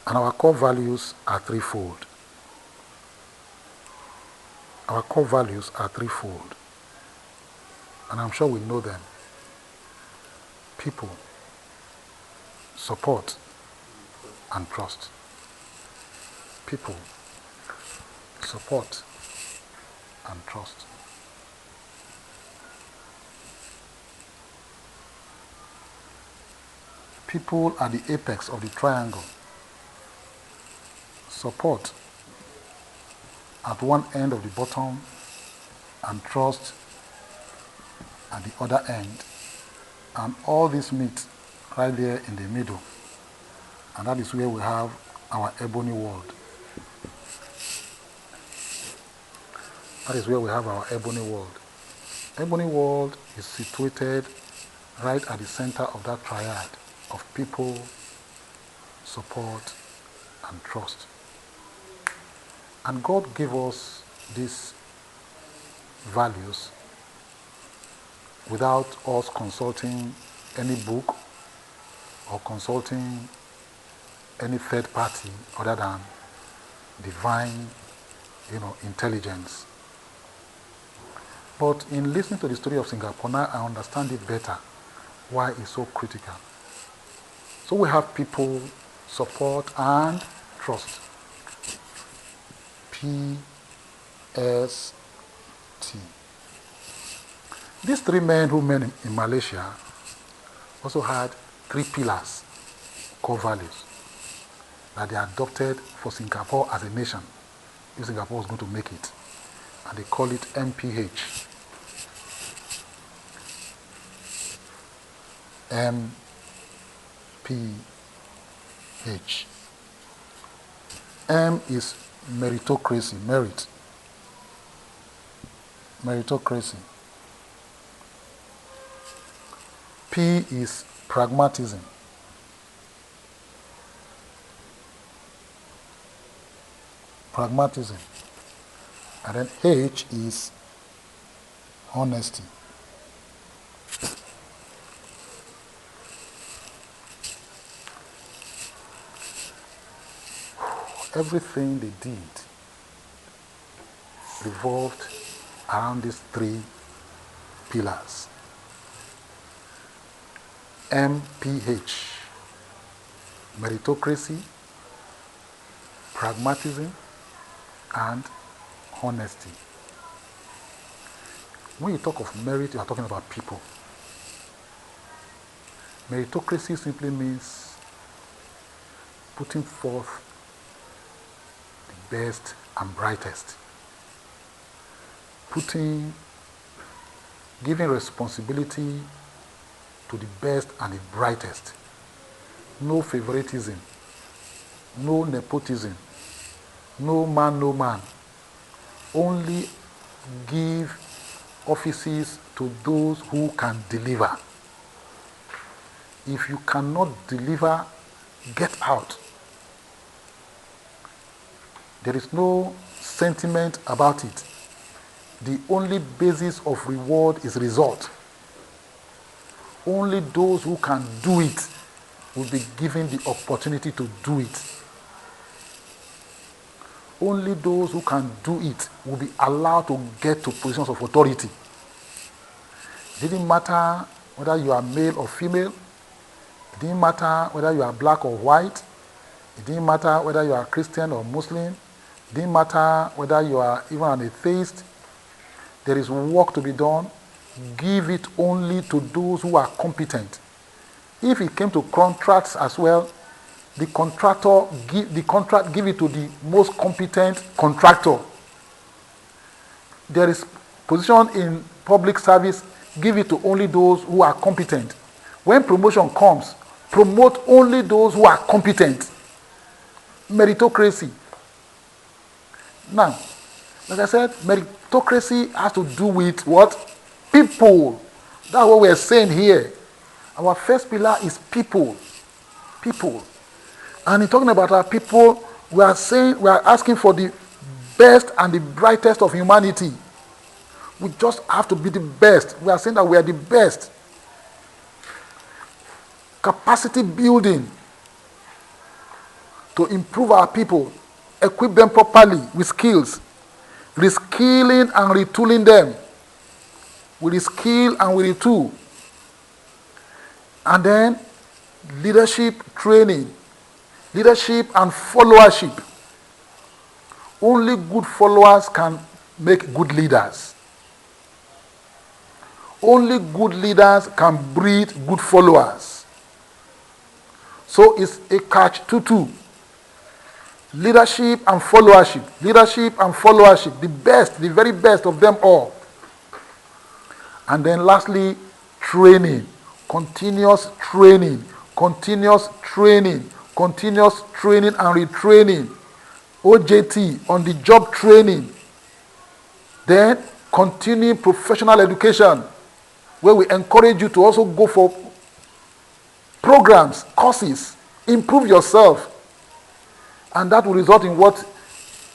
And our core values are threefold. Our core values are threefold. And I'm sure we know them. People, support, and trust. People, support, and trust. People are the apex of the triangle. Support at one end of the bottom and trust at the other end. And all this meet right there in the middle. And that is where we have our ebony world. That is where we have our ebony world. Ebony world is situated right at the center of that triad of people, support, and trust. And God gave us these values without us consulting any book or consulting any third party other than divine, intelligence. But in listening to the story of Singapore, now I understand it better why it's so critical. So we have people, support, and trust. P-S-T. These three men who met in Malaysia also had three pillars, core values, that they adopted for Singapore as a nation, if Singapore was going to make it. And they call it MPH. MPH. M is meritocracy, merit. Meritocracy. P is pragmatism. Pragmatism. And then H is honesty. Everything they did revolved around these three pillars. MPH, meritocracy, pragmatism, and honesty. When you talk of merit, you are talking about people. Meritocracy simply means putting forth the best and brightest. Giving responsibility to the best and the brightest. No favoritism, no nepotism, no man. Only give offices to those who can deliver. If you cannot deliver, get out. There is no sentiment about it. The only basis of reward is result. Only those who can do it will be given the opportunity to do it. Only those who can do it will be allowed to get to positions of authority. It didn't matter whether you are male or female. It didn't matter whether you are black or white. It didn't matter whether you are Christian or Muslim. It didn't matter whether you are even an atheist. There is work to be done. Give it only to those who are competent. If it came to contracts as well, the contractor give it to the most competent contractor. There is position in public service, give it to only those who are competent. When promotion comes, promote only those who are competent. Meritocracy. Now, like I said, meritocracy has to do with what? People. That's what we are saying here. Our first pillar is people. People. And in talking about our people, we are asking for the best and the brightest of humanity. We just have to be the best. We are saying that we are the best. Capacity building. to improve our people, equip them properly with skills, reskilling and retooling them. We reskill and we retool. And then leadership training, leadership and followership. Only good followers can make good leaders. Only good leaders can breed good followers. So it's a catch-22. Leadership and followership. Leadership and followership. The best, the very best of them all. And then lastly, training. Continuous training. Continuous training. Continuous training and retraining. OJT, on the job training. Then continuing professional education, where we encourage you to also go for programs, courses, improve yourself. And that will result in what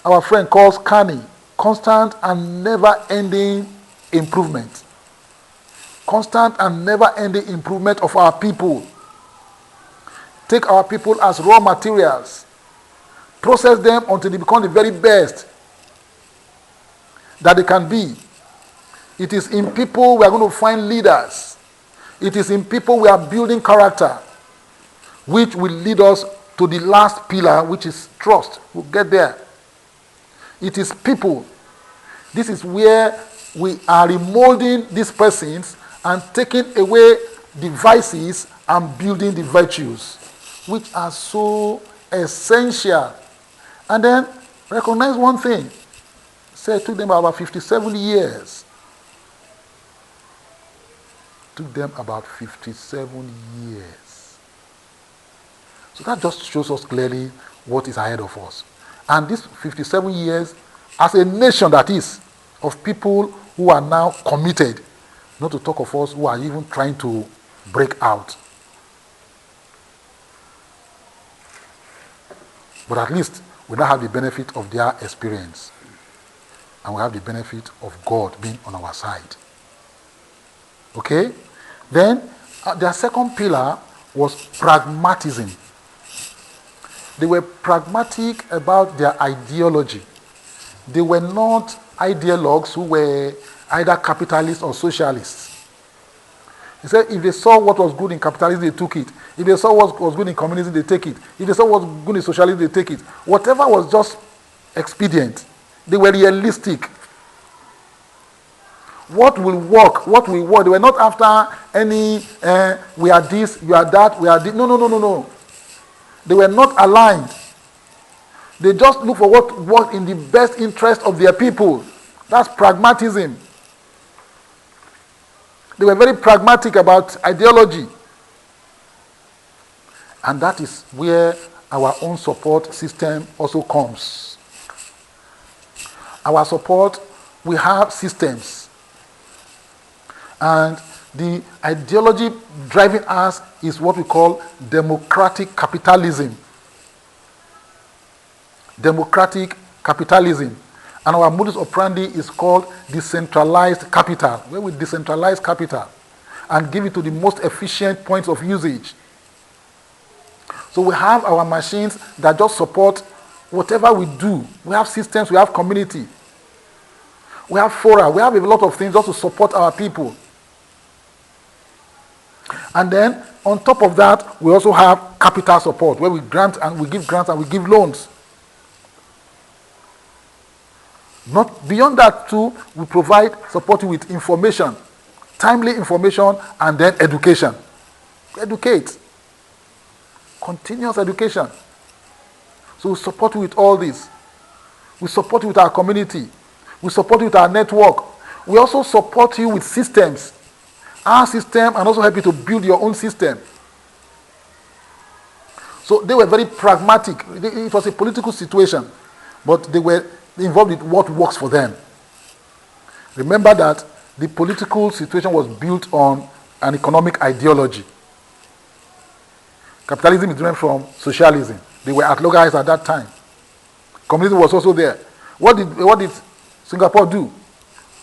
our friend calls CANI, constant and never-ending improvement. Constant and never-ending improvement of our people. Take our people as raw materials. Process them until they become the very best that they can be. It is in people we are going to find leaders. It is in people we are building character, which will lead us to the last pillar, which is trust. We'll get there. It is people. This is where we are remolding these persons and taking away the vices and building the virtues, which are so essential. And then recognize one thing. Say it took them about 57 years. Took them about 57 years. So that just shows us clearly what is ahead of us. And this 57 years, as a nation that is, of people who are now committed, not to talk of us who are even trying to break out. But at least we now have the benefit of their experience. And we have the benefit of God being on our side. Okay? Then, their second pillar was pragmatism. They were pragmatic about their ideology. They were not ideologues who were either capitalists or socialists. He said if they saw what was good in capitalism, they took it. If they saw what was good in communism, they take it. If they saw what was good in socialism, they take it. Whatever was just expedient. They were realistic. What will work? What will work? They were not after any, we are this, you are that, we are this. No. They were not aligned. They just look for what worked in the best interest of their people. That's pragmatism. They were very pragmatic about ideology. And that is where our own support system also comes. Our support, we have systems. And the ideology driving us is what we call democratic capitalism. Democratic capitalism. And our modus operandi is called decentralized capital, where we decentralize capital and give it to the most efficient points of usage. So we have our machines that just support whatever we do. We have systems, we have community. We have fora, we have a lot of things just to support our people. And then, on top of that, we also have capital support, where we grant and we give grants and we give loans. Not beyond that too, we provide support with information, timely information, and then education. Educate. Continuous education. So we support you with all this. We support you with our community. We support you with our network. We also support you with systems. Our system, and also help you to build your own system. So they were very pragmatic. It was a political situation, but they were involved with what works for them. Remember that the political situation was built on an economic ideology. Capitalism is different from socialism. They were at loggerheads at that time. Communism was also there. What did Singapore do?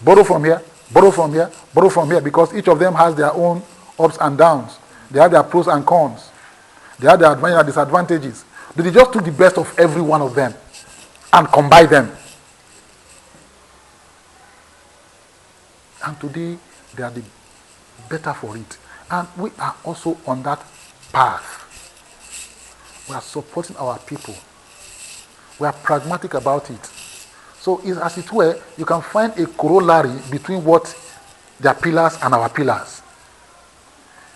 Borrow from here, borrow from here, borrow from here, because each of them has their own ups and downs. They have their pros and cons. They have their advantages and disadvantages. They just took the best of every one of them and combined them. And today, they are the better for it. And we are also on that path. We are supporting our people. We are pragmatic about it. So, as it were, you can find a corollary between what their pillars and our pillars.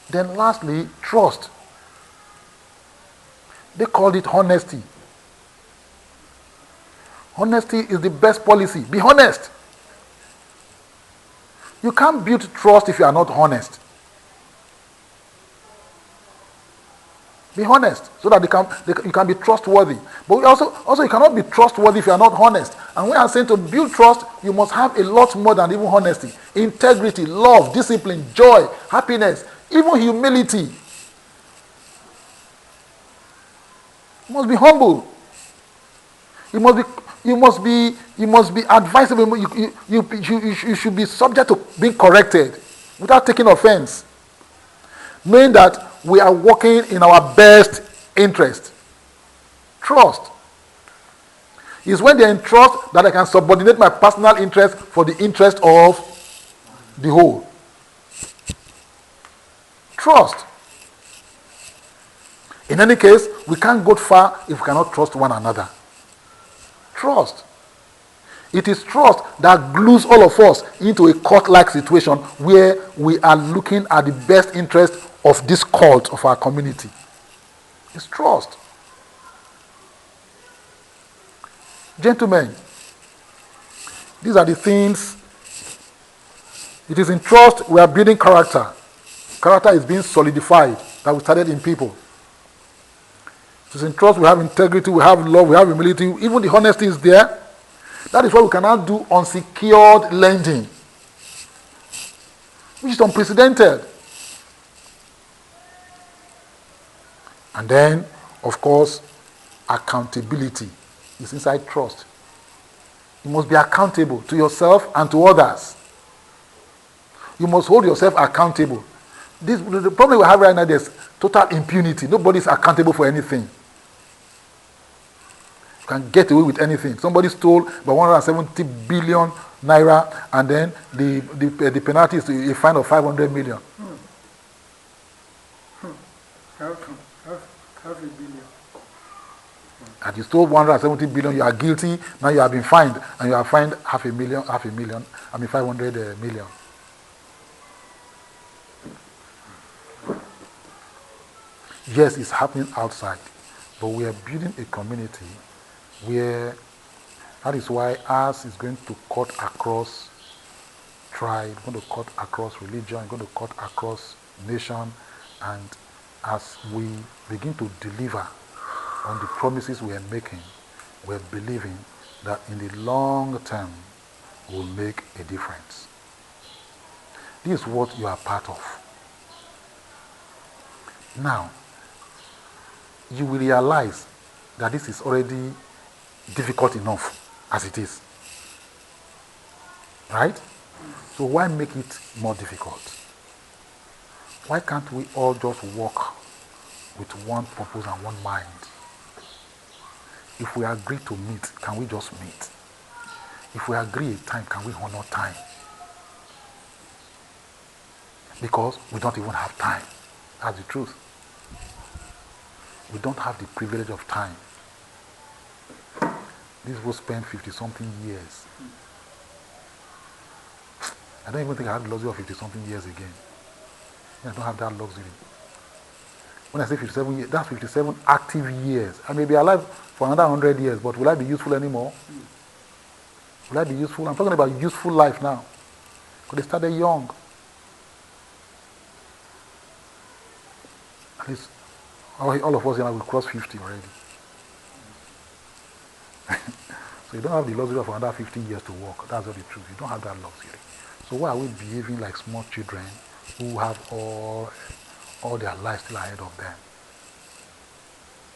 Then lastly, trust. They called it honesty. Honesty is the best policy. Be honest. You can't build trust if you are not honest. Be honest so that you can be trustworthy. But also you cannot be trustworthy if you are not honest. And when I'm saying to build trust, you must have a lot more than even honesty. Integrity, love, discipline, joy, happiness, even humility. You must be humble. You must be advisable. You should be subject to being corrected without taking offense. Knowing that we are working in our best interest. Trust is when they entrust that I can subordinate my personal interest for the interest of the whole. Trust. In any case, we can't go far if we cannot trust one another. Trust. It is trust that glues all of us into a cult-like situation where we are looking at the best interest of this cult of our community. It's trust. Gentlemen, these are the things. It is in trust we are building character. Character is being solidified that we started in people. It is in trust we have integrity, we have love, we have humility, even the honesty is there. That is why we cannot do unsecured lending, which is unprecedented. And then, of course, accountability is inside trust. You must be accountable to yourself and to others. You must hold yourself accountable. The problem we have right now is total impunity. Nobody is accountable for anything. You can get away with anything. Somebody stole about 170 billion naira, and then the penalty is a fine of 500 million. Half a billion. And you stole 170 billion, you are guilty. Now you have been fined, and you are fined 500 million. Yes, it's happening outside, but we are building a community where that is why ours is going to cut across tribe, going to cut across religion, going to cut across nation, and as we begin to deliver on the promises we are making, we're believing that in the long term will make a difference. This is what you are part of. Now, you will realize that this is already difficult enough as it is. Right? So why make it more difficult? Why can't we all just work with one purpose and one mind? If we agree to meet, can we just meet? If we agree a time, can we honor time? Because we don't even have time. That's the truth. We don't have the privilege of time. These will spend 50-something years. I don't even think I have the luxury of 50-something years again. I don't have that luxury. When I say 57 years, that's 57 active years. I may be alive for another 100 years, but will I be useful anymore? Will I be useful? I'm talking about useful life now. Because they started young. At least all of us here will cross 50 already. So you don't have the luxury of another 50 years to work. That's all the truth. You don't have that luxury. So why are we behaving like small children who have all their lives still ahead of them?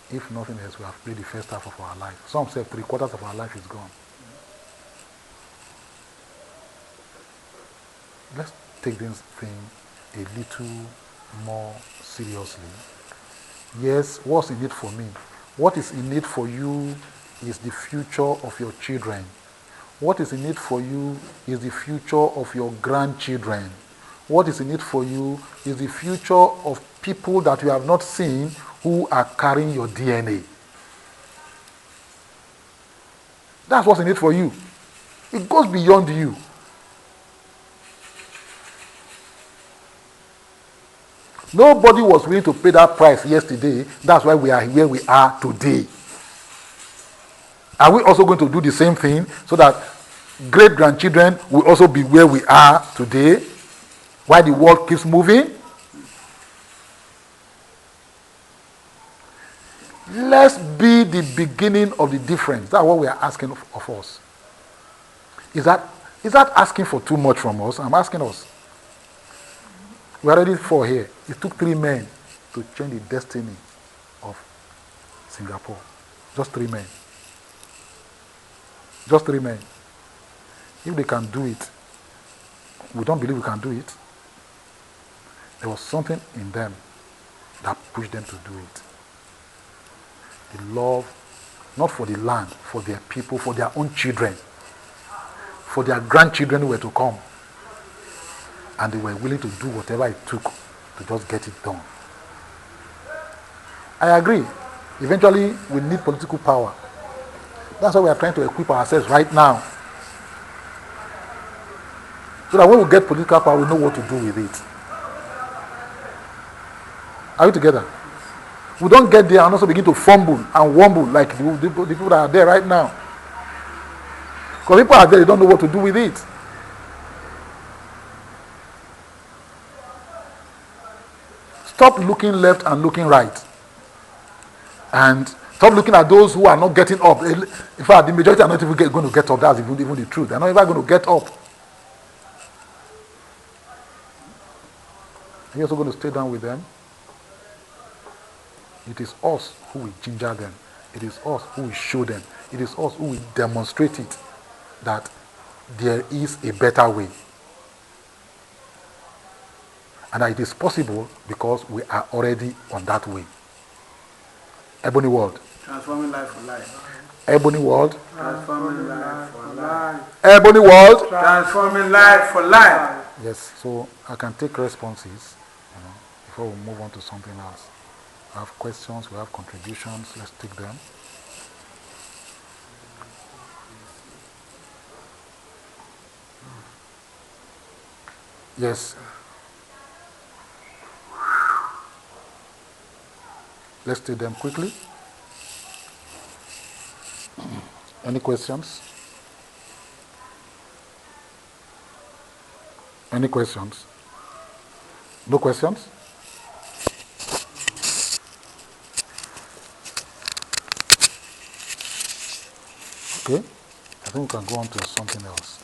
If nothing else, we have played the first half of our life. Some say 3/4 of our life is gone. Let's take this thing a little more seriously. Yes, what's in it for me? What is in it for you is the future of your children. What is in it for you is the future of your grandchildren. What is in it for you is the future of people that you have not seen who are carrying your DNA. That's what's in it for you. It goes beyond you. Nobody was willing to pay that price yesterday. That's why we are where we are today. Are we also going to do the same thing so that great-grandchildren will also be where we are today while the world keeps moving? Let's be the beginning of the difference. That's what we are asking of us. Is that asking for too much from us? I'm asking us. We're already 4 here. It took 3 men to change the destiny of Singapore. Just 3 men. Just 3 men. If they can do it, we don't believe we can do it. There was something in them that pushed them to do it. The love, not for the land, for their people, for their own children, for their grandchildren who were to come. And they were willing to do whatever it took to just get it done. I agree. Eventually, we need political power. That's why we are trying to equip ourselves right now. So that when we get political power, we know what to do with it. Are we together? We don't get there and also begin to fumble and wumble like the people that are there right now. Because people are there, they don't know what to do with it. Stop looking left and looking right. And stop looking at those who are not getting up. In fact, the majority are not even going to get up. That's even the truth. They're not even going to get up. Are you also going to stay down with them? It is us who will ginger them. It is us who will show them. It is us who will demonstrate it that there is a better way. And that it is possible because we are already on that way. Ebony World. Transforming life for life. Ebony World. Transforming life for life. Ebony World. Transforming life for life. Yes, so I can take responses, before we move on to something else. We have questions, we have contributions, let's take them. Yes. Let's take them quickly. Any questions? Any questions? No questions? Okay. I think we can go on to something else.